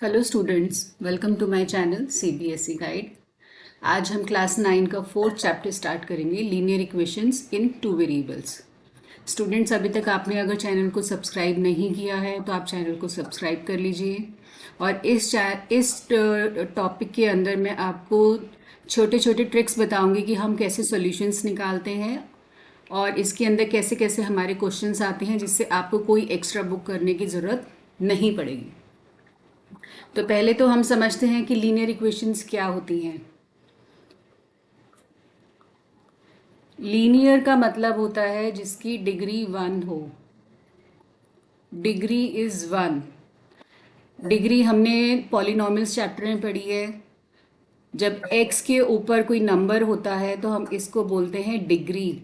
Hello students, welcome to my channel CBSE guide. आज हम class 9 का फोर्थ चैप्टर स्टार्ट करेंगे, linear equations in two variables. Students, अभी तक आपने अगर चैनल को सब्सक्राइब नहीं किया है तो आप चैनल को सब्सक्राइब कर लीजिए। और इस टॉपिक के अंदर मैं आपको छोटे छोटे ट्रिक्स बताऊंगी कि हम कैसे सॉल्यूशंस निकालते हैं और इसके अंदर कैसे कैसे हमारे क्वेश्चंस आते हैं, जिससे आपको कोई एक्स्ट्रा बुक करने की ज़रूरत नहीं पड़ेगी। तो पहले तो हम समझते हैं कि लीनियर इक्वेशंस क्या होती हैं। लीनियर का मतलब होता है जिसकी डिग्री 1 हो। Degree is 1। डिग्री हमने पॉलिनॉमियल्स चैप्टर में पढ़ी है। जब x के ऊपर कोई नंबर होता है तो हम इसको बोलते हैं डिग्री।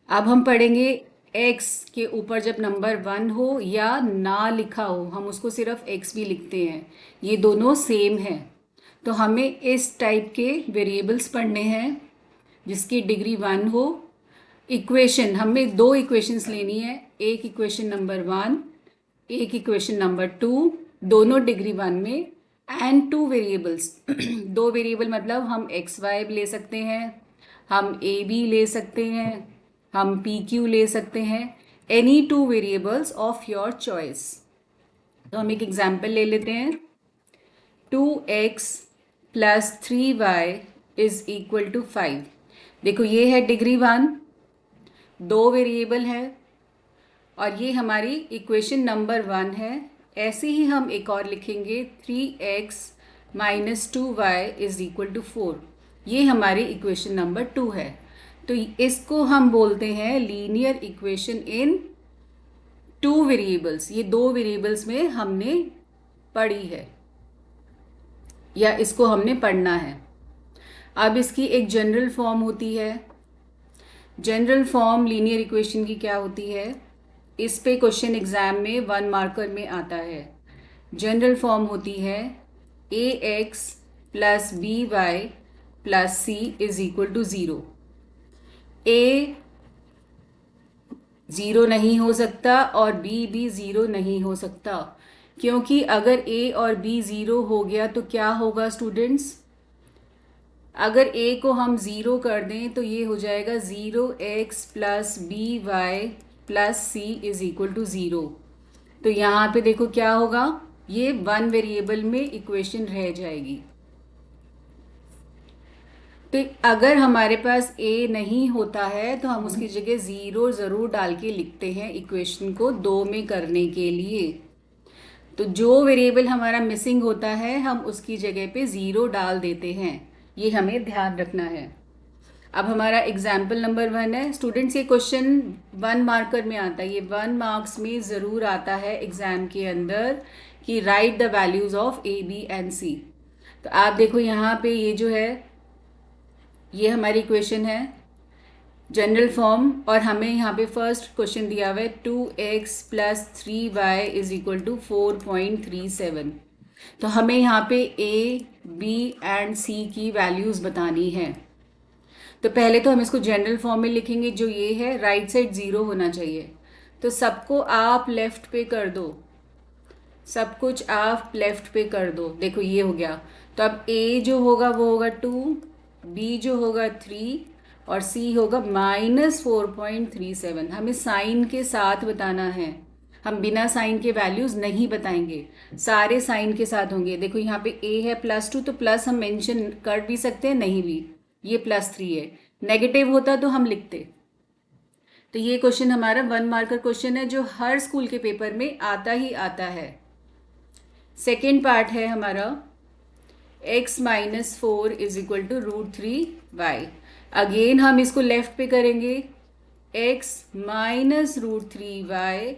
अब हम पढ़ेंगे x के ऊपर जब नंबर 1 हो या ना लिखा हो, हम उसको सिर्फ x भी लिखते हैं, ये दोनों सेम है। तो हमें इस टाइप के वेरिएबल्स पढ़ने हैं जिसकी डिग्री 1 हो। इक्वेशन, हमें दो इक्वेशंस लेनी है, एक इक्वेशन नंबर 1, एक इक्वेशन नंबर 2, दोनों डिग्री 1 में। एंड टू वेरिएबल्स दो वेरिएबल मतलब हम एक्स वाई ले सकते हैं, हम ए बी ले सकते हैं, हम पी क्यू ले सकते हैं। Any two variables of your choice. तो हम एक एग्जाम्पल ले लेते हैं। 2x plus 3y is equal to 5। देखो, ये है डिग्री 1, दो वेरिएबल है और ये हमारी इक्वेशन नंबर 1 है। ऐसे ही हम एक और लिखेंगे, 3x minus 2y is equal to 4। ये हमारी इक्वेशन नंबर 2 है। तो इसको हम बोलते हैं linear equation in two variables. ये दो वेरिएबल्स में हमने पढ़ी है या इसको हमने पढ़ना है। अब इसकी एक जनरल फॉर्म होती है। जनरल फॉर्म लीनियर इक्वेशन की क्या होती है, इस पे क्वेश्चन एग्जाम में 1 मार्कर में आता है। जनरल फॉर्म होती है A X plus B Y plus C is equal to 0। A 0 नहीं हो सकता और बी भी 0 नहीं हो सकता, क्योंकि अगर ए और बी 0 हो गया तो क्या होगा स्टूडेंट्स? अगर a को हम 0 कर दें तो ये हो जाएगा 0x plus B Y plus C is equal to 0। तो यहाँ पे देखो क्या होगा, ये 1 वेरिएबल में इक्वेशन रह जाएगी। तो अगर हमारे पास a नहीं होता है तो हम उसकी जगह 0 ज़रूर डाल के लिखते हैं इक्वेशन को 2 में करने के लिए। तो जो वेरिएबल हमारा मिसिंग होता है हम उसकी जगह पे 0 डाल देते हैं, ये हमें ध्यान रखना है। अब हमारा एग्जाम्पल नंबर 1 है। स्टूडेंट्स, ये क्वेश्चन 1 मार्कर में आता है, ये 1 मार्क्स में ज़रूर आता है एग्जाम के अंदर कि write the values of A B and C. तो आप देखो यहाँ पे ये जो है ये हमारी इक्वेशन है जनरल फॉर्म, और हमें यहाँ पे फर्स्ट क्वेश्चन दिया हुआ है 2x plus 3y is equal to 4.37। तो हमें यहाँ पे a, b एंड c की वैल्यूज़ बतानी है। तो पहले तो हम इसको जनरल फॉर्म में लिखेंगे, जो ये है राइट साइड 0 होना चाहिए। तो सबको आप लेफ्ट पे कर दो, सब कुछ आप लेफ्ट पे कर दो। देखो ये हो गया। तो अब a जो होगा वो होगा 2, b जो होगा 3 और c होगा -4.37। हमें साइन के साथ बताना है, हम बिना साइन के वैल्यूज़ नहीं बताएंगे, सारे साइन के साथ होंगे। देखो यहाँ पे a है +2, तो प्लस हम मेंशन कर भी सकते हैं, नहीं भी। ये +3 है, नेगेटिव होता तो हम लिखते। तो ये क्वेश्चन हमारा 1 मार्कर क्वेश्चन है जो हर स्कूल के पेपर में आता ही आता है। सेकेंड पार्ट है हमारा x minus 4 is equal to √3y। Again हम इसको लेफ्ट पे करेंगे, x minus √3y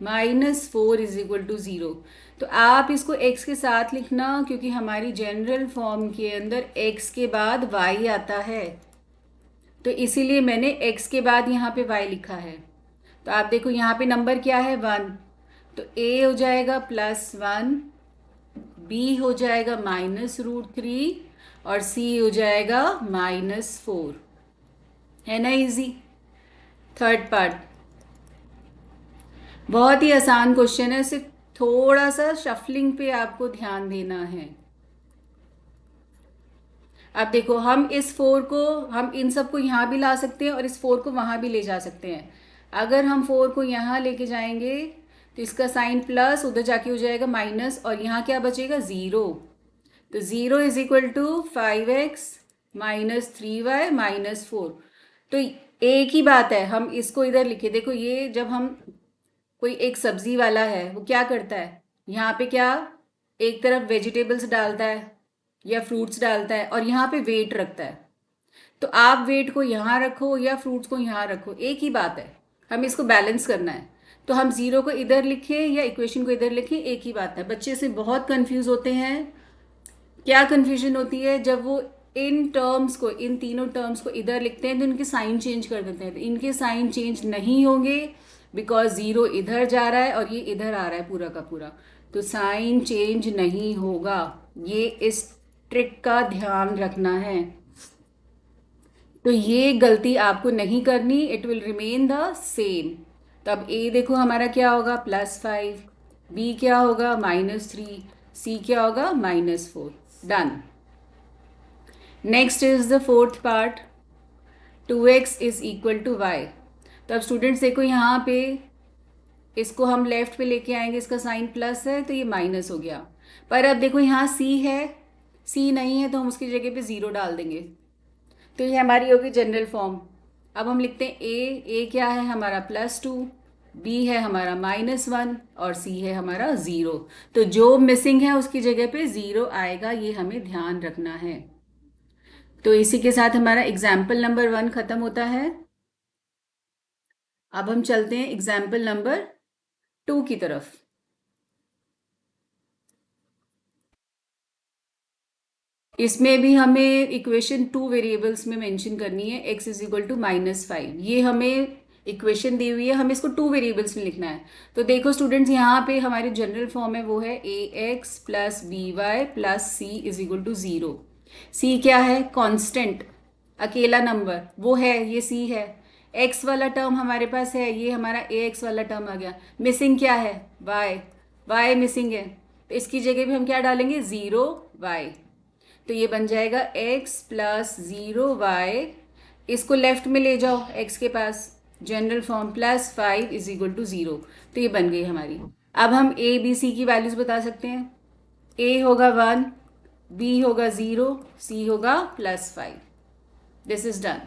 minus 4 is equal to 0। तो आप इसको x के साथ लिखना, क्योंकि हमारी जनरल फॉर्म के अंदर x के बाद y आता है, तो इसीलिए मैंने x के बाद यहाँ पे y लिखा है। तो आप देखो यहाँ पे नंबर क्या है 1, तो a हो जाएगा +1, b हो जाएगा -√3 और c हो जाएगा -4। है ना इजी। थर्ड पार्ट बहुत ही आसान क्वेश्चन है, सिर्फ थोड़ा सा शफलिंग पे आपको ध्यान देना है। अब देखो, हम इस 4 को, हम इन सब को यहाँ भी ला सकते हैं और इस 4 को वहाँ भी ले जा सकते हैं। अगर हम 4 को यहाँ लेके जाएंगे तो इसका साइन प्लस, उधर जाके हो जाएगा माइनस, और यहाँ क्या बचेगा, 0। तो 0 is equal to 5x minus 3y minus 4। तो एक ही बात है, हम इसको इधर लिखे। देखो, ये जब हम कोई एक सब्जी वाला है, वो क्या करता है, यहाँ पे क्या, एक तरफ वेजिटेबल्स डालता है या फ्रूट्स डालता है और यहाँ पे वेट रखता है। तो आप वेट को यहाँ रखो या फ्रूट्स को यहाँ रखो, एक ही बात है, हमें इसको बैलेंस करना है। तो हम 0 को इधर लिखें या इक्वेशन को इधर लिखें, एक ही बात है। बच्चे से बहुत कंफ्यूज होते हैं। क्या कंफ्यूजन होती है, जब वो इन टर्म्स को, इन तीनों टर्म्स को इधर लिखते हैं तो इनके साइन चेंज कर देते हैं। तो इनके साइन चेंज नहीं होंगे बिकॉज 0 इधर जा रहा है और ये इधर आ रहा है पूरा का पूरा, तो साइन चेंज नहीं होगा। ये इस ट्रिक का ध्यान रखना है। तो ये गलती आपको नहीं करनी, it will remain the same. तो अब ए देखो हमारा क्या होगा, +5, बी क्या होगा, -3, सी क्या होगा, -4। Done. Next is the fourth part, 2x is equal to y। तो अब स्टूडेंट्स देखो, यहाँ पे इसको हम लेफ्ट पे लेके आएंगे, इसका साइन प्लस है तो ये माइनस हो गया। पर अब देखो यहाँ c है, c नहीं है तो हम उसकी जगह पे 0 डाल देंगे। तो ये हमारी होगी जनरल फॉर्म। अब हम लिखते हैं a क्या है हमारा +2, b है हमारा -1 और c है हमारा 0। तो जो मिसिंग है उसकी जगह पे 0 आएगा, ये हमें ध्यान रखना है। तो इसी के साथ हमारा एग्जाम्पल नंबर 1 खत्म होता है। अब हम चलते हैं एग्जाम्पल नंबर 2 की तरफ। इसमें भी हमें इक्वेशन 2 वेरिएबल्स में मेंशन करनी है, x इज इक्वल टू -5। ये हमें इक्वेशन दी हुई है, हमें इसको 2 वेरिएबल्स में लिखना है। तो देखो स्टूडेंट्स, यहाँ पे हमारी जनरल फॉर्म है, वो है ax plus by plus c is equal to 0। c क्या है, कांस्टेंट, अकेला नंबर, वो है, ये c है। x वाला टर्म हमारे पास है, ये हमारा ax वाला टर्म आ गया। मिसिंग क्या है, y मिसिंग है, तो इसकी जगह भी हम क्या डालेंगे, 0y। तो ये बन जाएगा x प्लस 0y, इसको लेफ्ट में ले जाओ x के पास, general form +5 is equal to 0। तो ये बन गई हमारी। अब हम a b c की वैल्यूज बता सकते हैं। a होगा 1, b होगा 0, c होगा +5। This is done.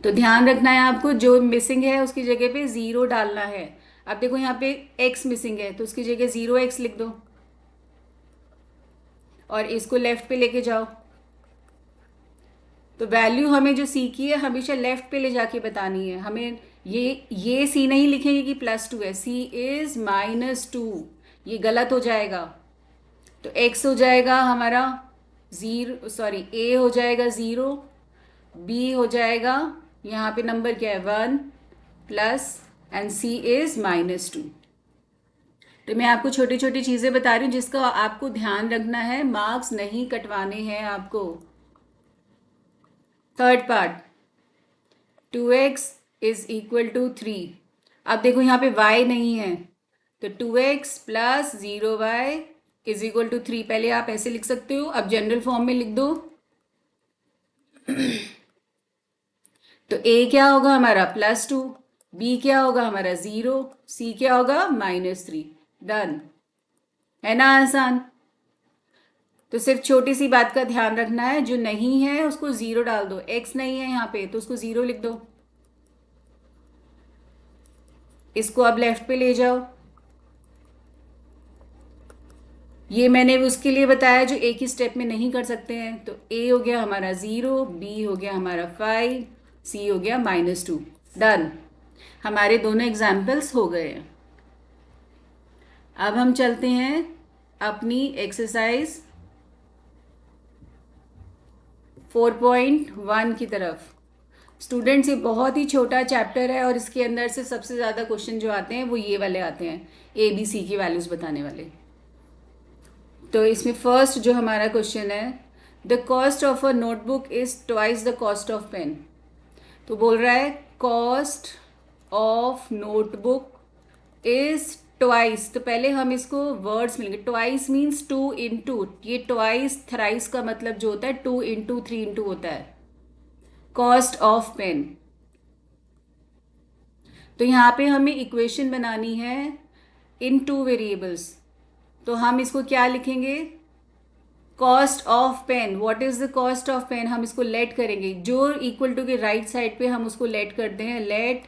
तो ध्यान रखना है आपको, जो मिसिंग है उसकी जगह पे 0 डालना है। अब देखो यहाँ पे x मिसिंग है तो उसकी जगह 0x लिख दो और इसको लेफ्ट पे लेके जाओ। तो वैल्यू हमें जो सी की है हमेशा लेफ्ट पे ले जाके बतानी है। हमें ये सी नहीं लिखेंगे कि +2 है, सी इज -2, ये गलत हो जाएगा। तो x हो जाएगा हमारा 0, सॉरी a हो जाएगा 0, b हो जाएगा, यहाँ पे नंबर क्या है 1 प्लस, एंड c इज -2। तो मैं आपको छोटी छोटी चीज़ें बता रही हूँ जिसका आपको ध्यान रखना है, मार्क्स नहीं कटवाने हैं आपको। Third part, 2x is equal to 3। अब देखो यहाँ पे y नहीं है, तो 2x plus 0y is equal to 3। पहले आप ऐसे लिख सकते हो, अब जनरल फॉर्म में लिख दो। तो a क्या होगा हमारा +2, b क्या होगा हमारा 0, c क्या होगा -3। डन, है ना आसान। तो सिर्फ छोटी सी बात का ध्यान रखना है, जो नहीं है उसको 0 डाल दो। x नहीं है यहाँ पे तो उसको 0 लिख दो। इसको अब लेफ्ट पे ले जाओ। ये मैंने उसके लिए बताया जो एक ही स्टेप में नहीं कर सकते हैं। तो a हो गया हमारा 0, b हो गया हमारा 5, c हो गया -2। डन, हमारे दोनों एग्जाम्पल्स हो गए हैं। अब हम चलते हैं अपनी एक्सरसाइज 4.1 की तरफ। स्टूडेंट्स, ये बहुत ही छोटा चैप्टर है और इसके अंदर से सबसे ज़्यादा क्वेश्चन जो आते हैं वो ये वाले आते हैं, ABC की वैल्यूज़ बताने वाले। तो इसमें फर्स्ट जो हमारा क्वेश्चन है, the cost of a notebook is twice the cost of pen. तो बोल रहा है cost of notebook is twice, तो पहले हम इसको वर्ड्स मिलेंगे। ट्वाइस मीन्स 2 into, ये ट्वाइस थ्राइस का मतलब जो होता है 2 into 3 into होता है। कॉस्ट ऑफ पेन, तो यहाँ पे हमें इक्वेशन बनानी है इन 2 वेरिएबल्स, तो हम इसको क्या लिखेंगे, cost of pen. What is the cost of pen, हम इसको लेट करेंगे, जो इक्वल टू के राइट साइड पे हम उसको लेट करते हैं। Let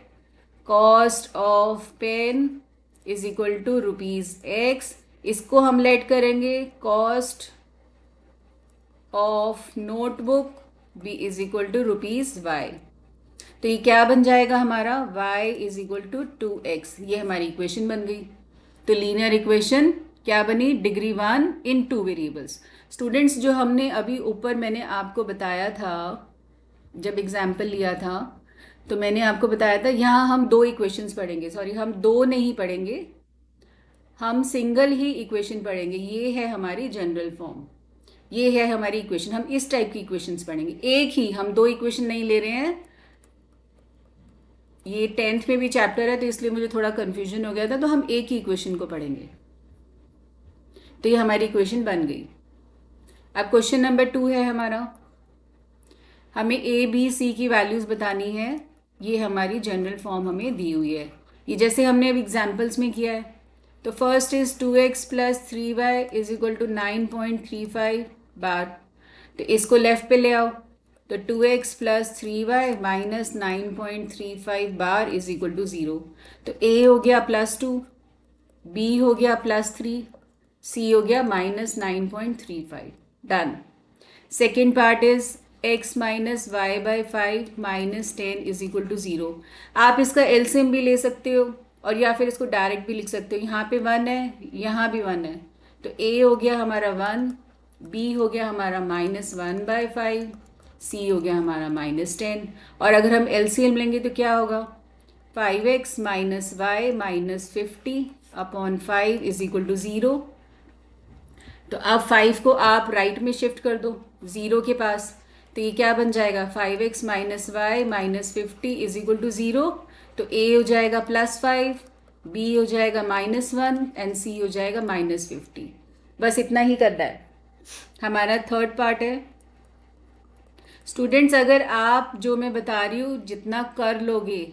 cost of pen is equal to ₹X, इसको हम लेट करेंगे cost of notebook B is equal to ₹Y। तो ये क्या बन जाएगा हमारा, y is equal to 2x, ये हमारी इक्वेशन बन गई। तो लीनियर इक्वेशन क्या बनी, डिग्री 1 इन 2 वेरिएबल्स। स्टूडेंट्स, जो हमने अभी ऊपर मैंने आपको बताया था, जब एग्जाम्पल लिया था तो मैंने आपको बताया था यहाँ हम 2 इक्वेशंस पढ़ेंगे, सॉरी हम 2 नहीं पढ़ेंगे, हम सिंगल ही इक्वेशन पढ़ेंगे। ये है हमारी जनरल फॉर्म, ये है हमारी इक्वेशन, हम इस टाइप की इक्वेशंस पढ़ेंगे, एक ही, हम 2 इक्वेशन नहीं ले रहे हैं। ये 10th में भी चैप्टर है तो इसलिए मुझे थोड़ा कन्फ्यूजन हो गया था, तो हम एक ही इक्वेशन को पढ़ेंगे। तो ये हमारी इक्वेशन बन गई। अब क्वेश्चन नंबर 2 है हमारा, हमें A B C की वैल्यूज़ बतानी है। ये हमारी जनरल फॉर्म हमें दी हुई है, ये जैसे हमने अब एग्जाम्पल्स में किया है। तो first is 2x + 3y is equal to 9.35 बार, तो इसको लेफ्ट पे ले आओ, तो 2x + 3y माइनस 9.35 बार इज इक्वल टू 0। तो A हो गया +2, B हो गया +3, C हो गया -9.35। Done. Second part is x - y/5 - 10 is equal to 0। आप इसका एलसीएम भी ले सकते हो और या फिर इसको डायरेक्ट भी लिख सकते हो। यहाँ पे 1 है, यहाँ भी 1 है, तो a हो गया हमारा 1, b हो गया हमारा -1/5, c हो गया हमारा -10। और अगर हम एलसीएम लेंगे तो क्या होगा, 5x - y - 50/5 is equal to 0। तो अब 5 को आप राइट में शिफ्ट कर दो 0 के पास, तो ये क्या बन जाएगा, 5x - y - 50 is equal to 0। तो a हो जाएगा +5, b हो जाएगा -1 एंड c हो जाएगा -50। बस इतना ही करना है। हमारा थर्ड पार्ट है। स्टूडेंट्स, अगर आप जो मैं बता रही हूँ जितना कर लोगे,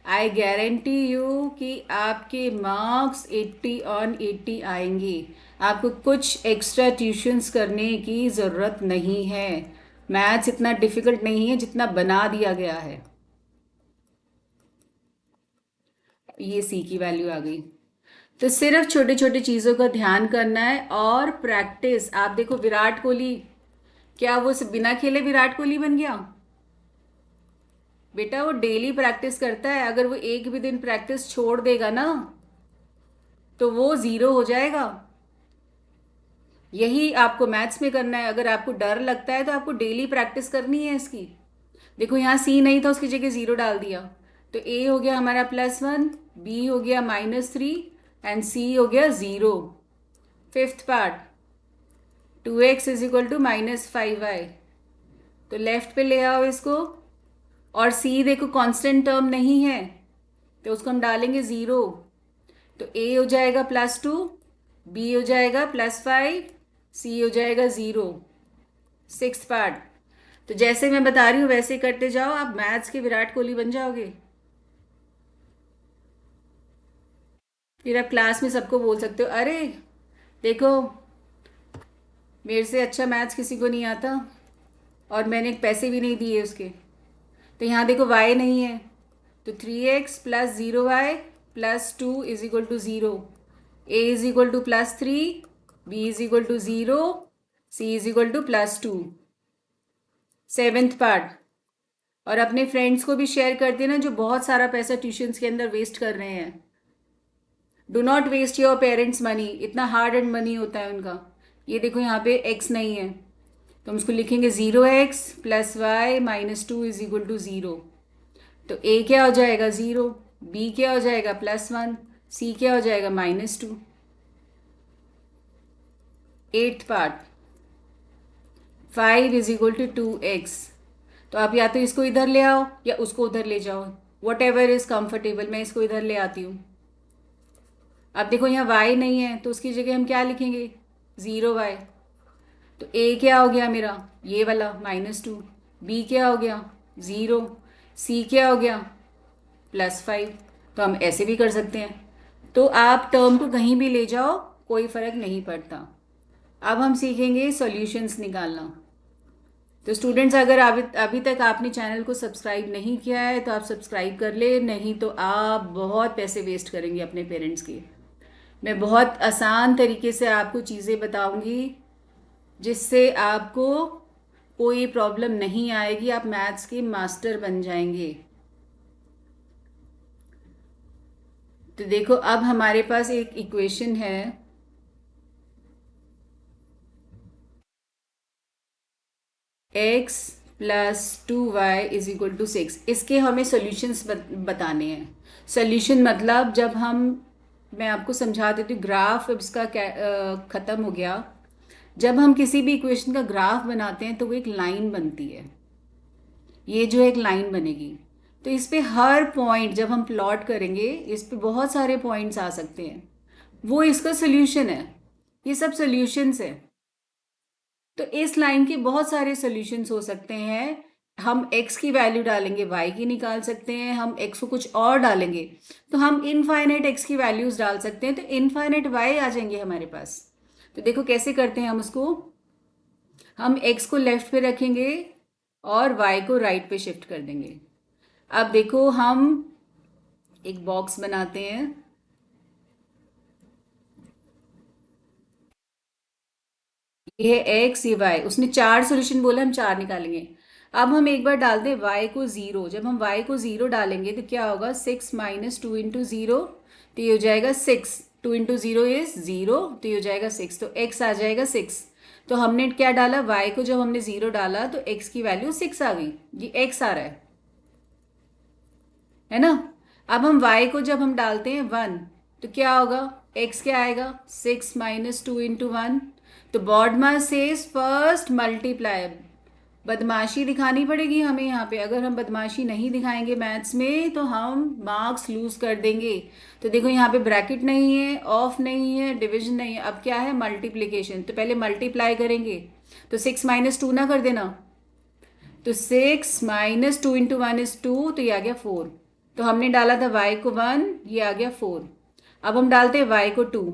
आई गारंटी यू कि आपके मार्क्स 80/80 आएंगे। आपको कुछ एक्स्ट्रा ट्यूशन्स करने की ज़रूरत नहीं है। मैथ्स इतना डिफ़िकल्ट नहीं है जितना बना दिया गया है। ये सी की वैल्यू आ गई, तो सिर्फ छोटे छोटे चीज़ों का ध्यान करना है और प्रैक्टिस। आप देखो विराट कोहली, क्या वो बिना खेले विराट कोहली बन गया? बेटा वो डेली प्रैक्टिस करता है, अगर वो एक भी दिन प्रैक्टिस छोड़ देगा ना तो वो 0 हो जाएगा। यही आपको मैथ्स में करना है। अगर आपको डर लगता है तो आपको डेली प्रैक्टिस करनी है इसकी। देखो यहाँ सी नहीं था, उसकी जगह 0 डाल दिया, तो ए हो गया हमारा +1, बी हो गया -3 एंड सी हो गया 0। Fifth part 2x is equal to -5y, तो लेफ्ट पे ले आओ इसको, और c देखो कांस्टेंट टर्म नहीं है तो उसको हम डालेंगे 0। तो a हो जाएगा +2, b हो जाएगा +5, c हो जाएगा 0। सिक्स्थ पार्ट, तो जैसे मैं बता रही हूँ वैसे करते जाओ, आप मैथ्स के विराट कोहली बन जाओगे। फिर आप क्लास में सबको बोल सकते हो, अरे देखो मेरे से अच्छा मैथ्स किसी को नहीं आता और मैंने पैसे भी नहीं दिए उसके। तो यहाँ देखो y नहीं है, तो 3x + 0y + 2 is equal to 0, a is equal to +3, b is equal to 0, c is equal to +2। Seventh part, और अपने फ्रेंड्स को भी शेयर कर देना जो बहुत सारा पैसा ट्यूशन्स के अंदर वेस्ट कर रहे हैं। Do not waste your parents money, इतना हार्ड एंड मनी होता है उनका। ये देखो यहाँ पे x नहीं है तो हम उसको लिखेंगे 0x + y - 2 is equal to 0। तो a क्या हो जाएगा 0, b क्या हो जाएगा +1, c क्या हो जाएगा -2। Eighth part 5 is equal to 2x, तो आप या तो इसको इधर ले आओ या उसको उधर ले जाओ, वट एवर इज कंफर्टेबल। मैं इसको इधर ले आती हूँ, अब देखो यहाँ y नहीं है तो उसकी जगह हम क्या लिखेंगे, 0y। तो a क्या हो गया मेरा, ये वाला -2। b क्या हो गया, 0। c क्या हो गया, +5। तो हम ऐसे भी कर सकते हैं। तो आप टर्म को कहीं भी ले जाओ, कोई फ़र्क नहीं पड़ता। अब हम सीखेंगे सॉल्यूशंस निकालना। तो स्टूडेंट्स, अगर अभी अभी तक आपने चैनल को सब्सक्राइब नहीं किया है तो आप सब्सक्राइब कर ले, नहीं तो आप बहुत पैसे वेस्ट करेंगे अपने पेरेंट्स के। मैं बहुत आसान तरीके से आपको चीज़ें बताऊंगी जिससे आपको कोई प्रॉब्लम नहीं आएगी, आप मैथ्स के मास्टर बन जाएंगे। तो देखो अब हमारे पास एक इक्वेशन है, x + 2y = 6। इसके हमें सॉल्यूशंस बताने हैं। सॉल्यूशन मतलब जब हम, मैं आपको समझा देती हूँ, ग्राफ अब इसका ख़त्म हो गया। जब हम किसी भी इक्वेशन का ग्राफ बनाते हैं तो वो एक लाइन बनती है, ये जो एक लाइन बनेगी। तो इस पे हर पॉइंट जब हम प्लॉट करेंगे, इस पे बहुत सारे पॉइंट्स आ सकते हैं, वो इसका सोल्यूशन है। ये सब सोल्यूशंस है। तो इस लाइन के बहुत सारे सोल्यूशंस हो सकते हैं। हम x की वैल्यू डालेंगे, y की निकाल सकते हैं। हम x को कुछ और डालेंगे तो हम इनफाइनाइट x की वैल्यूज डाल सकते हैं, तो इनफाइनाइट y आ जाएंगे हमारे पास। तो देखो कैसे करते हैं हम उसको। हम x को लेफ्ट पे रखेंगे और y को राइट पे शिफ्ट कर देंगे। अब देखो हम एक बॉक्स बनाते हैं। ये है एक्स, ये वाई। उसने 4 सॉल्यूशन बोला, हम 4 निकालेंगे। अब हम एक बार डाल दें वाई को 0। जब हम वाई को 0 डालेंगे तो क्या होगा, 6 - 2 × 0, तो ये हो जाएगा 6। 2 × 0 इज 0, तो ये हो जाएगा 6। तो एक्स आ जाएगा 6। तो हमने क्या डाला, वाई को जब हमने 0 डाला तो एक्स की वैल्यू 6 आ गई। ये एक्स आ रहा है ना। अब हम y को जब हम डालते हैं 1, तो क्या होगा, x क्या आएगा, 6 - 2 × 1। तो बॉडमास सेज फर्स्ट मल्टीप्लाई। बदमाशी दिखानी पड़ेगी हमें यहाँ पे। अगर हम बदमाशी नहीं दिखाएंगे मैथ्स में तो हम मार्क्स लूज कर देंगे। तो देखो यहाँ पे ब्रैकेट नहीं है, ऑफ नहीं है, डिविजन नहीं है, अब क्या है, मल्टीप्लीकेशन। तो पहले मल्टीप्लाई करेंगे, तो 6 - 2 ना कर देना। तो 6 - 2 × 1 इज 2, तो ये आ गया 4। तो हमने डाला था y को 1, ये आ गया 4। अब हम डालते हैं y को 2।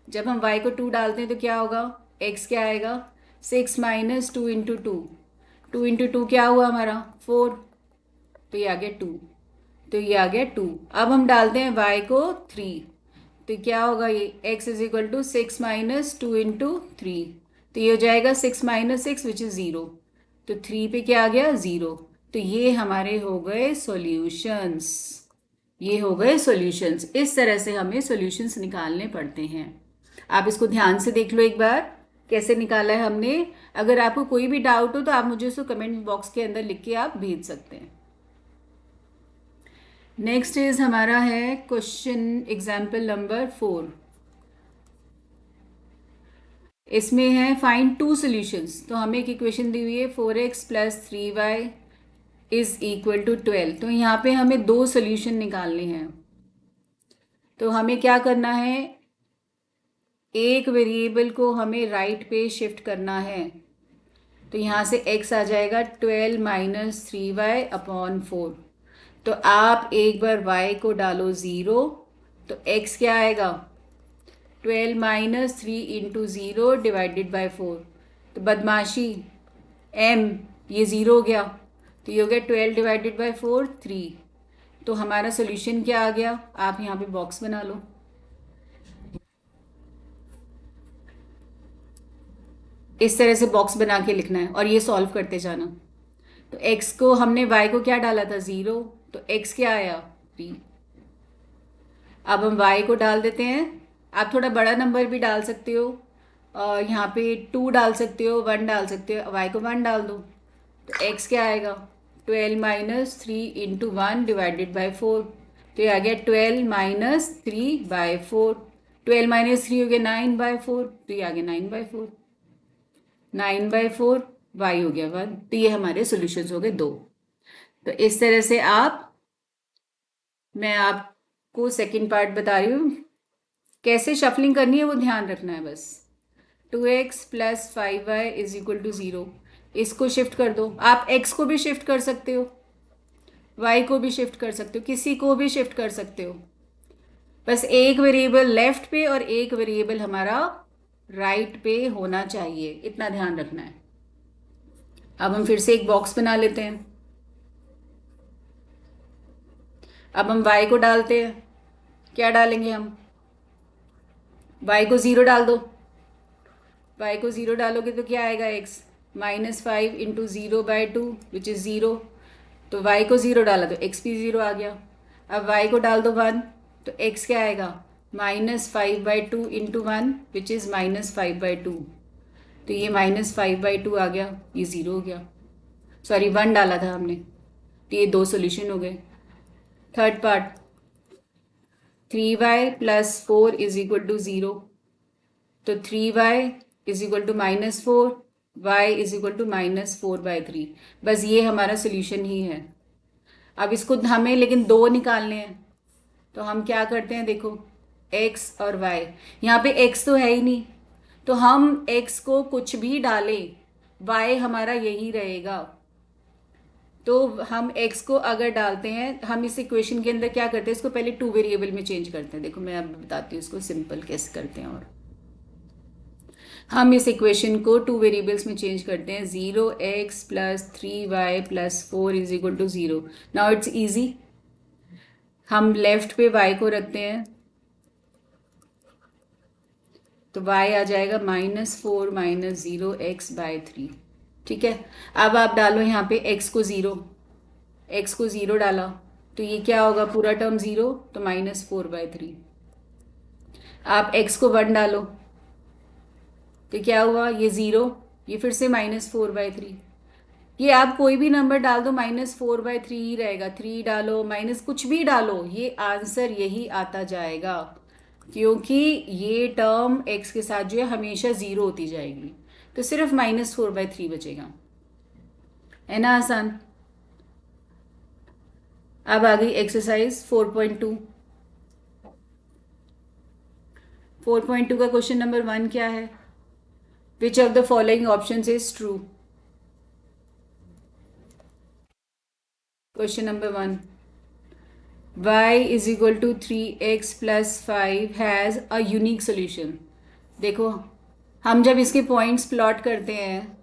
जब हम y को 2 डालते हैं तो क्या होगा, x क्या आएगा, 6 - 2 × 2। 2 × 2 क्या हुआ हमारा, 4। तो ये आ गया 2। तो ये आ गया 2। अब हम डालते हैं y को 3। तो क्या होगा, ये x = 6 - 2 × 3। तो ये हो जाएगा 6 - 6 विच इज़ 0। तो 3 पे क्या आ गया, 0। तो ये हमारे हो गए सॉल्यूशंस। ये हो गए सॉल्यूशंस। इस तरह से हमें सॉल्यूशंस निकालने पड़ते हैं। आप इसको ध्यान से देख लो एक बार, कैसे निकाला है हमने। अगर आपको कोई भी डाउट हो तो आप मुझे उसको कमेंट बॉक्स के अंदर लिख के आप भेज सकते हैं। नेक्स्ट इज हमारा है क्वेश्चन एग्जाम्पल नंबर 4। इसमें है फाइंड 2 सॉल्यूशंस। तो हमें एक इक्वेशन दी हुई है 4x + 3y = 12। तो यहाँ पे हमें 2 सॉल्यूशन निकालने हैं। तो हमें क्या करना है, एक वेरिएबल को हमें राइट पे शिफ्ट करना है। तो यहाँ से x आ जाएगा 12 - 3y/4। तो आप एक बार y को डालो 0, तो x क्या आएगा, 12 - 3 × 0 / 4। तो बदमाशी m, ये 0 हो गया, तो ये हो गया 12 / 4, 3। तो हमारा सोल्यूशन क्या आ गया, आप यहाँ पे बॉक्स बना लो। इस तरह से बॉक्स बना के लिखना है और ये सॉल्व करते जाना। तो x को हमने y को क्या डाला था, 0। तो x क्या आया, 3। अब हम y को डाल देते हैं। आप थोड़ा बड़ा नंबर भी डाल सकते हो, यहाँ पे 2 डाल सकते हो, 1 डाल सकते हो। y को 1 डाल दो, तो x क्या आएगा, 12 - 3 × 1 / 4। तो ये आ गया 12 - 3/4। 12 - 3 हो गया 9/4, तो ये आ गया 9/4। 9/4, y हो गया 1। तो ये हमारे सॉल्यूशंस हो गए 2। तो इस तरह से आप, मैं आपको सेकंड पार्ट बता रही हूँ, कैसे शफलिंग करनी है वो ध्यान रखना है बस। 2x plus 5y is equal to 0, इसको शिफ्ट कर दो। आप x को भी शिफ्ट कर सकते हो, y को भी शिफ्ट कर सकते हो, किसी को भी शिफ्ट कर सकते हो। बस एक वेरिएबल लेफ्ट पे और एक वेरिएबल हमारा राइट पे होना चाहिए, इतना ध्यान रखना है। अब हम फिर से एक बॉक्स बना लेते हैं। अब हम y को डालते हैं। क्या डालेंगे हम? y को 0 डाल दो। y को 0 डालोगे तो क्या आएगा? x -5 into 0/2 which is 0। तो y को 0 डाला तो x भी 0 आ गया। अब y को डाल दो 1 तो x क्या आएगा? -5/2 इंटू 1 विच इज़ -5/2। तो ये -5/2 आ गया, ये 0 हो गया। सॉरी 1 डाला था हमने, तो ये 2 सोल्यूशन हो गए। Third part, 3y plus 4 is equal to 0। तो 3y is equal to -4, y is equal to -4/3। बस ये हमारा सोल्यूशन ही है। अब इसको हमें लेकिन दो निकालने हैं, तो हम क्या करते हैं? देखो x और y, यहाँ पे x तो है ही नहीं, तो हम x को कुछ भी डालें y हमारा यही रहेगा। तो हम x को अगर डालते हैं, हम इस इक्वेशन के अंदर क्या करते हैं? इसको पहले 2 वेरिएबल में चेंज करते हैं। देखो मैं अब बताती हूँ इसको सिंपल कैसे करते हैं। और हम इस इक्वेशन को 2 वेरिएबल्स में चेंज करते हैं। 0x plus 3y plus 4 is equal to 0। Now it's easy. हम लेफ्ट पे y को रखते हैं, तो y आ जाएगा -4 माइनस 0x/3। ठीक है। अब आप डालो यहाँ पे x को 0, x को 0 डाला तो ये क्या होगा? पूरा टर्म 0, तो -4/3। आप x को 1 डालो तो क्या हुआ? ये 0, ये फिर से -4/3। ये आप कोई भी नंबर डाल दो -4/3 ही रहेगा। 3 डालो, माइनस कुछ भी डालो, ये आंसर यही आता जाएगा, क्योंकि ये टर्म x के साथ जो है हमेशा 0 होती जाएगी। तो सिर्फ -4/3 बचेगा। है ना आसान? अब आ गई एक्सरसाइज 4.2। 4.2 का क्वेश्चन नंबर 1 क्या है? Which of the following options is true? Question number 1, y is equal to 3x plus 5 has a unique solution. देखो हम जब इसके पॉइंट्स प्लॉट करते हैं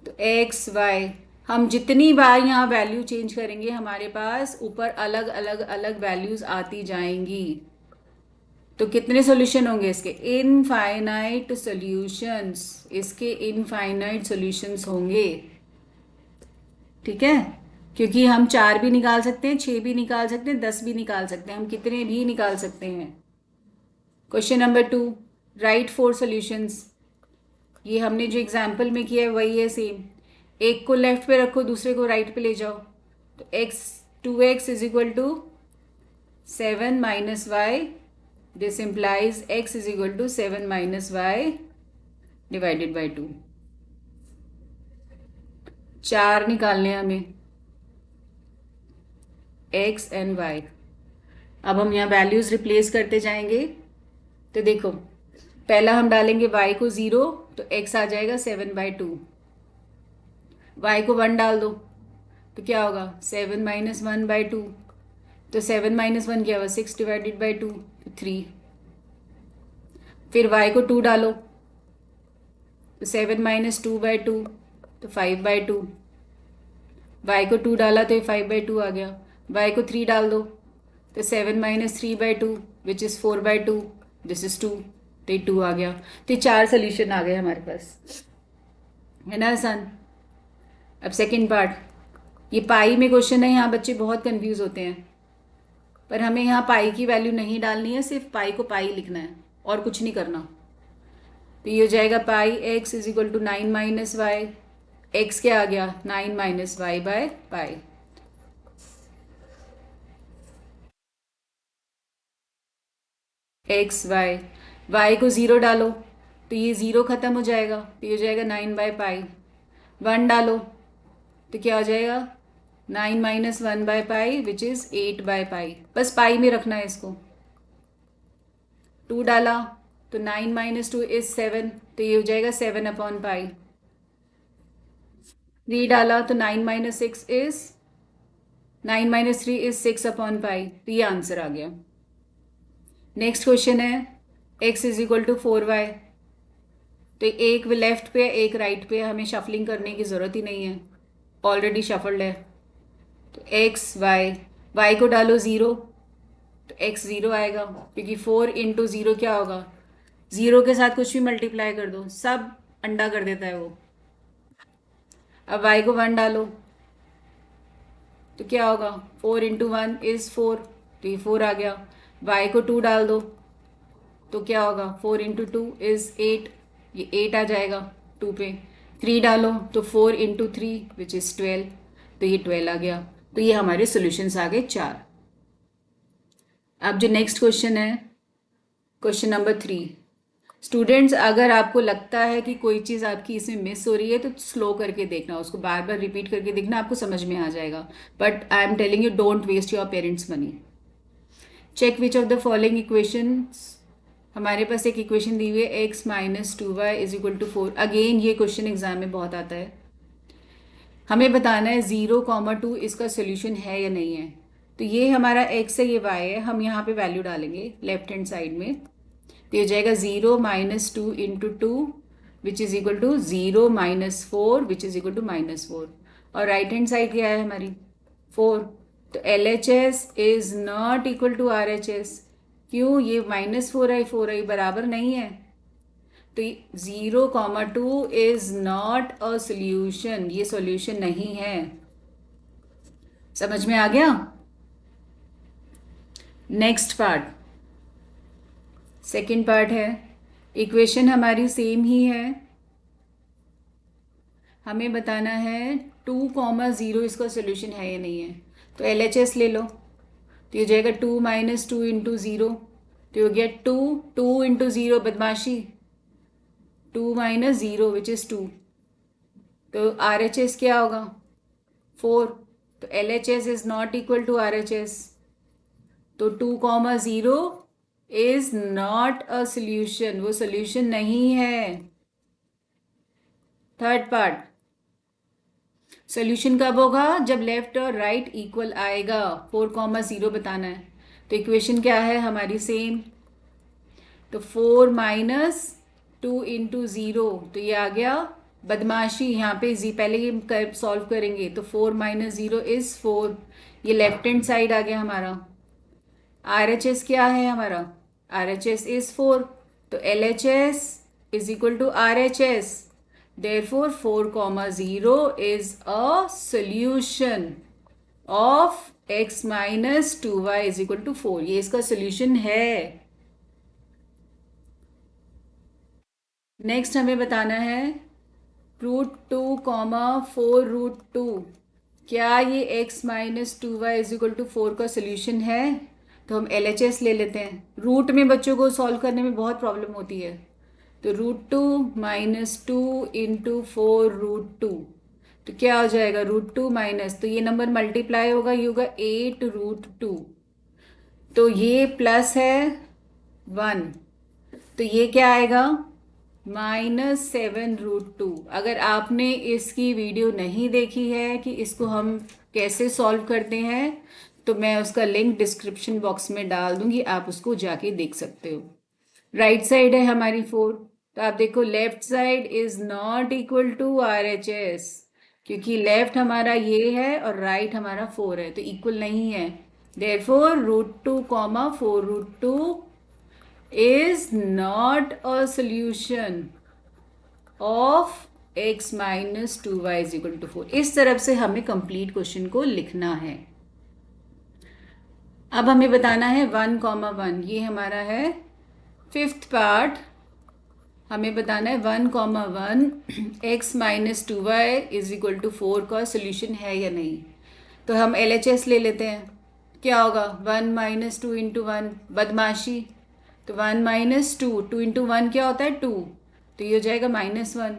तो x y, हम जितनी बार यहाँ वैल्यू चेंज करेंगे हमारे पास ऊपर अलग अलग अलग वैल्यूज आती जाएंगी। तो कितने सॉल्यूशन होंगे इसके? Infinite solutions. इसके इनफाइनाइट सॉल्यूशंस होंगे। ठीक है, क्योंकि हम 4 भी निकाल सकते हैं, 6 भी निकाल सकते हैं, 10 भी निकाल सकते हैं, हम कितने भी निकाल सकते हैं। Question number 2, right 4 solutions. ये हमने जो एग्जाम्पल में किया है वही है सेम। एक को लेफ्ट पे रखो, दूसरे को राइट पे ले जाओ। तो x 2x is equal to 7 minus y. This implies x is equal to 7 minus y divided by 2। 4 निकालने हैं हमें, x एंड y। अब हम यहाँ वैल्यूज रिप्लेस करते जाएंगे। तो देखो पहला हम डालेंगे y को 0, तो x आ जाएगा 7/2। y को 1 डाल दो तो क्या होगा? 7 माइनस 1/2। तो 7 माइनस 1 क्या हुआ? 6 डिवाइडेड बाई 2, 3। फिर y को 2 डालो तो 7 माइनस 2/2, तो 5/2। y को 2 डाला तो ये 5/2 आ गया। y को 3 डाल दो तो 7 minus 3/2 which is 4/2, this is 2, तो ये 2 आ गया। तो ये 4 सोल्यूशन आ गए हमारे पास। है ना आसान? अब सेकेंड पार्ट, ये पाई में क्वेश्चन है, यहाँ बच्चे बहुत कंफ्यूज होते हैं, पर हमें यहाँ पाई की वैल्यू नहीं डालनी है, सिर्फ पाई को पाई लिखना है और कुछ नहीं करना। तो ये हो जाएगा pi X is equal to 9 minus Y. X क्या आ गया? 9 minus Y by pi. X Y, Y को 0 डालो तो ये 0 खत्म हो जाएगा, तो ये हो जाएगा 9/पाई। 1 डालो तो क्या हो जाएगा? 9 माइनस 1/पाई विच इज़ 8/पाई। बस पाई में रखना है इसको। 2 डाला तो 9 माइनस 2 इज 7, तो ये हो जाएगा 7/पाई। 3 डाला तो 9 माइनस 3 इज 6/पाई, तो ये आंसर आ गया। नेक्स्ट क्वेश्चन है x is equal to 4y। तो एक लेफ्ट पे एक राइट पे, हमें शफलिंग करने की ज़रूरत ही नहीं है, ऑलरेडी शफल्ड है। तो x y को डालो 0, तो x 0 आएगा, क्योंकि 4 इंटू 0 क्या होगा, 0 के साथ कुछ भी मल्टीप्लाई कर दो सब अंडा कर देता है वो। अब y को 1 डालो तो क्या होगा, 4 इंटू 1 इज़ 4, तो ये 4 आ गया। y को 2 डाल दो तो क्या होगा, 4 इंटू 2 इज़ 8, ये 8 आ जाएगा 2 पे। 3 डालो तो 4 इंटू 3 विच इज़ 12, तो ये 12 आ गया। तो ये हमारे सॉल्यूशंस आ गए 4। अब जो नेक्स्ट क्वेश्चन है, क्वेश्चन नंबर 3। स्टूडेंट्स, अगर आपको लगता है कि कोई चीज़ आपकी इसमें मिस हो रही है तो स्लो करके देखना, उसको बार बार रिपीट करके देखना, आपको समझ में आ जाएगा। But I am telling you, don't waste your parents money. Check which of the following equations. हमारे पास एक इक्वेशन दी हुई है x minus 2y is equal to 4। Again ये क्वेश्चन एग्जाम में बहुत आता है। हमें बताना है 0, 2 इसका सोल्यूशन है या नहीं है। तो ये हमारा x है, ये y है, हम यहाँ पे वैल्यू डालेंगे लेफ्ट हैंड साइड में। तो ये हो जाएगा 0 minus 2 into 2 which is equal to 0 minus 4 which is equal to -4। और राइट हैंड साइड क्या है हमारी, 4। तो LHS is not equal to RHS। क्यों, ये -4i बराबर नहीं है, तो 0, 2 इज नॉट अ सोल्यूशन, ये सोल्यूशन नहीं है। समझ में आ गया। नेक्स्ट पार्ट, सेकेंड पार्ट है, इक्वेशन हमारी सेम ही है, हमें बताना है 2, 0 इसका सोल्यूशन है या नहीं है। तो LHS ले लो, तो ये हो जाएगा 2 माइनस 2 इंटू 0, तो हो गया 2, 2 इंटू 0 बदमाशी, 2 माइनस 0 विच इज़ 2। तो RHS क्या होगा, 4। तो LHS is not equal to RHS, तो 2, 0 इज नॉट अ सोल्यूशन, वो सोल्यूशन नहीं है। थर्ड पार्ट, सोल्यूशन कब होगा, जब लेफ्ट और राइट इक्वल आएगा। 4, 0 बताना है। तो इक्वेशन क्या है हमारी, सेम। तो 4 माइनस 2 इंटू 0, तो ये आ गया बदमाशी, यहाँ पे जी पहले ये सॉल्व करेंगे। तो 4 माइनस 0 इज 4, ये लेफ्ट हैंड साइड आ गया हमारा। RHS क्या है हमारा, RHS इज 4, तो LHS is equal to RHS। Therefore 4, 0 is a solution of x minus 2y is equal to 4, ये इसका सोल्यूशन है। नेक्स्ट हमें बताना है √2, 4√2, क्या ये x minus 2y is equal to 4 का सोल्यूशन है। तो हम LHS ले लेते हैं, रूट में बच्चों को सॉल्व करने में बहुत प्रॉब्लम होती है। तो √2 माइनस 2 इंटू 4√2, तो क्या हो जाएगा, √2 माइनस, तो ये नंबर मल्टीप्लाई होगा, ये होगा 8√2, तो ये प्लस है 1, तो ये क्या आएगा, -7√2। अगर आपने इसकी वीडियो नहीं देखी है कि इसको हम कैसे सॉल्व करते हैं, तो मैं उसका लिंक डिस्क्रिप्शन बॉक्स में डाल दूंगी, आप उसको जाके देख सकते हो। राइट साइड है हमारी 4, तो आप देखो left side is not equal to RHS, क्योंकि लेफ्ट हमारा ये है और राइट हमारा 4 है, तो इक्वल नहीं है। therefore √2, 4√2 is not a solution of x minus 2y is equal to 4। इस तरफ से हमें कंप्लीट क्वेश्चन को लिखना है। अब हमें बताना है 1, 1, ये हमारा है फिफ्थ पार्ट। हमें बताना है 1, 1 x minus 2y is equal to 4 का सोल्यूशन है या नहीं। तो हम LHS ले लेते हैं, क्या होगा, 1 माइनस 2 इंटू 1 बदमाशी, तो 1 माइनस 2, 2 इंटू 1 क्या होता है 2, तो ये हो जाएगा -1।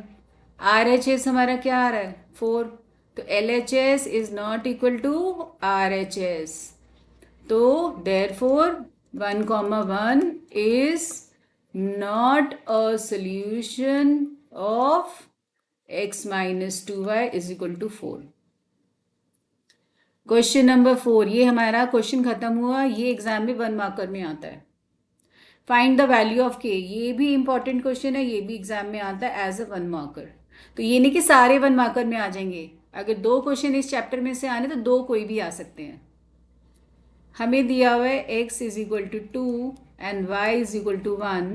RHS हमारा क्या आ रहा है 4, तो LHS is not equal to RHS, तो therefore 1, 1 is not a solution of x minus 2y is equal to 4. Question number 4, ये हमारा क्वेश्चन खत्म हुआ. ये एग्जाम में 1 मार्कर में आता है. फाइंड द वैल्यू ऑफ के, ये भी इंपॉर्टेंट क्वेश्चन है, ये भी एग्जाम में आता है एज अ 1 मार्कर. तो ये नहीं कि सारे 1 मार्कर में आ जाएंगे. अगर 2 क्वेश्चन इस चैप्टर में से आने तो 2 कोई भी आ सकते हैं. हमें दिया हुआ है x is equal to 2 and y is equal to 1.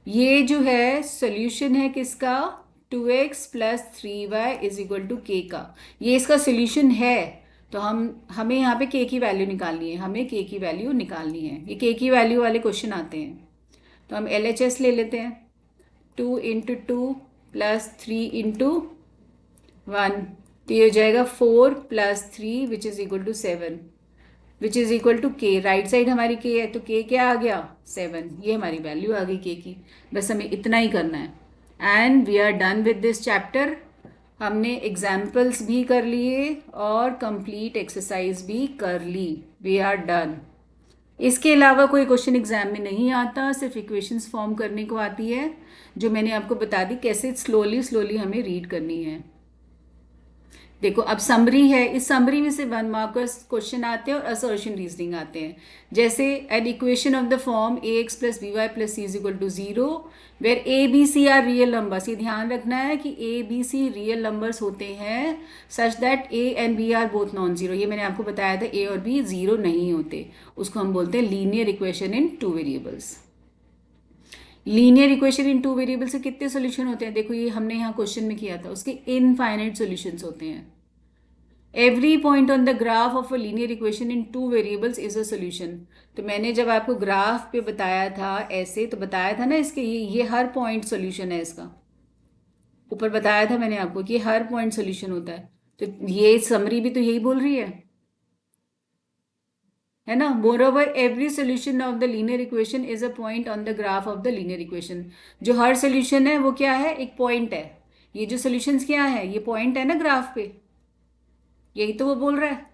ये जो है सोल्यूशन है किसका, 2x plus 3y is equal to k का. ये इसका सोल्यूशन है. तो हमें यहाँ पे k की वैल्यू निकालनी है. हमें k की वैल्यू निकालनी है. ये k की वैल्यू वाले क्वेश्चन आते हैं. तो हम LHS ले लेते हैं. 2 इंटू 2 प्लस 3 इंटू 1, तो ये हो जाएगा 4 plus 3 which is equal to 7 which is equal to k. Right side हमारी k है तो k क्या आ गया, 7. ये हमारी वैल्यू आ गई k की. बस हमें इतना ही करना है and we are done with this chapter. हमने एग्जाम्पल्स भी कर लिए और कंप्लीट एक्सरसाइज भी कर ली. We are done. इसके अलावा कोई क्वेश्चन एग्जाम में नहीं आता, सिर्फ इक्वेशंस फॉर्म करने को आती है, जो मैंने आपको बता दी कैसे स्लोली हमें रीड करनी है. देखो अब समरी है, इस समरी में से 1 मार्कर्स क्वेश्चन आते हैं और असर्शन रीजनिंग आते हैं. जैसे an equation of the form ax plus by plus c is equal to 0 where a b c are real numbers. ये ध्यान रखना है कि a b c real numbers होते हैं such that a and b are both non zero. ये मैंने आपको बताया था, a और b जीरो नहीं होते. उसको हम बोलते हैं linear equation in 2 variables. Linear equation in 2 variable से कितने सोल्यूशन होते हैं, देखो ये हमने यहाँ क्वेश्चन में किया था, उसके इनफाइनाइट सोल्यूशंस होते हैं. Every point on the graph of a linear equation in 2 variables is a solution. तो मैंने जब आपको ग्राफ पे बताया था ऐसे, तो बताया था ना इसके ये हर पॉइंट सोल्यूशन है इसका. ऊपर बताया था मैंने आपको कि हर पॉइंट सोल्यूशन होता है. तो ये समरी भी तो यही बोल रही है ना. Moreover every solution of the linear equation is a point on the graph of the linear equation. जो हर सोल्यूशन है वो क्या है, एक पॉइंट है. ये जो सोल्यूशंस क्या है, ये पॉइंट है ना ग्राफ पे, यही तो वो बोल रहा है.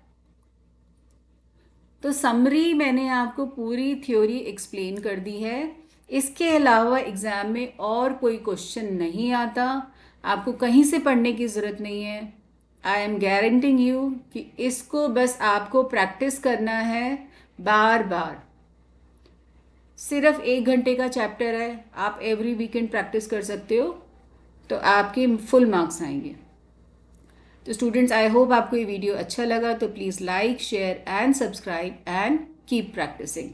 तो समरी मैंने आपको पूरी थ्योरी एक्सप्लेन कर दी है. इसके अलावा एग्जाम में और कोई क्वेश्चन नहीं आता, आपको कहीं से पढ़ने की ज़रूरत नहीं है. आई एम गारंटिंग यू कि इसको बस आपको प्रैक्टिस करना है बार बार. सिर्फ 1 घंटे का चैप्टर है, आप एवरी वीकेंड प्रैक्टिस कर सकते हो, तो आपके फुल मार्क्स आएंगे. तो स्टूडेंट्स, आई होप आपको ये वीडियो अच्छा लगा. तो please like, share and subscribe and keep practising.